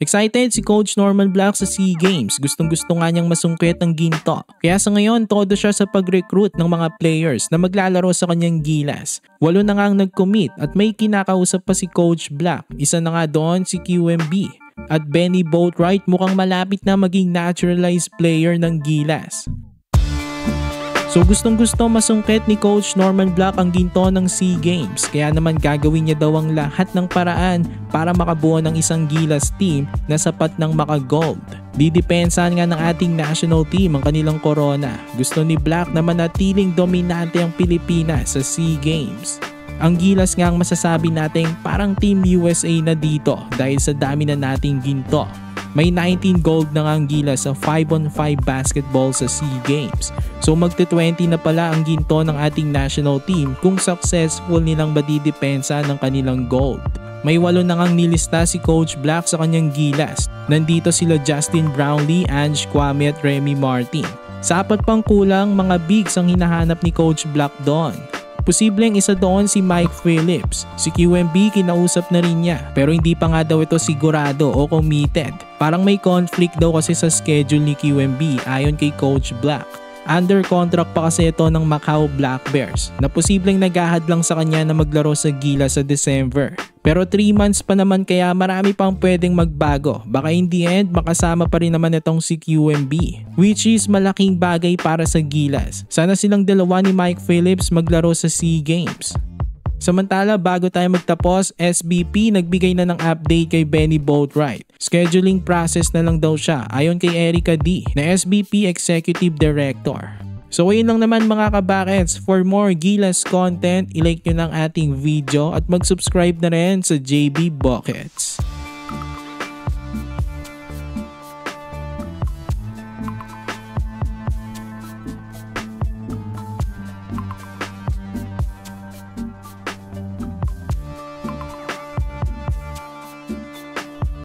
Excited si Coach Norman Black sa SEA Games. Gustong-gusto nga niyang masungkit ang ginto. Kaya sa ngayon, todo siya sa pag-recruit ng mga players na maglalaro sa kanyang Gilas. 8 na nga ang nag-commit at may kinakausap pa si Coach Black. Isa na nga doon si QMB. At Benny Boatwright mukhang malapit na maging naturalized player ng Gilas. So gustong-gusto masungkit ni Coach Norman Black ang ginto ng SEA Games, kaya naman gagawin niya daw ang lahat ng paraan para makabuo ng isang Gilas team na sapat ng maka-gold. Didepensahan nga ng ating national team ang kanilang corona. Gusto ni Black na manatiling dominante ang Pilipinas sa SEA Games. Ang Gilas nga ang masasabi nating parang Team USA na dito dahil sa dami na nating ginto. May 19 gold na nga ang Gilas sa 5-on-5 basketball sa SEA Games. So magte-20 na pala ang ginto ng ating national team kung successful nilang madidepensa ng kanilang gold. May 8 na ngang nilista si Coach Black sa kanyang Gilas. Nandito sila Justin Brownlee, Ange Kwame at Remy Martin. Sa 4 pang kulang, mga bigs ang hinahanap ni Coach Black doon. Posibleng isa doon si Mike Phillips. Si QMB kinausap na rin niya pero hindi pa nga daw ito sigurado o committed. Parang may conflict daw kasi sa schedule ni QMB ayon kay Coach Black. Under contract pa kasi ito ng Macau Black Bears na posibleng naghahadlang sa kanya na maglaro sa Gilas sa December. Pero 3 months pa naman kaya marami pang pwedeng magbago. Baka in the end makasama pa rin naman itong si QMB, which is malaking bagay para sa Gilas. Sana silang dalawa ni Mike Phillips maglaro sa SEA Games. Samantala bago tayo magtapos, SBP nagbigay na ng update kay Benny Boatwright. Scheduling process na lang daw siya ayon kay Erica D na SBP Executive Director. So ayun lang naman mga kabakets. For more Gilas content, ilike nyo lang ating video at mag-subscribe na rin sa JB Buckets.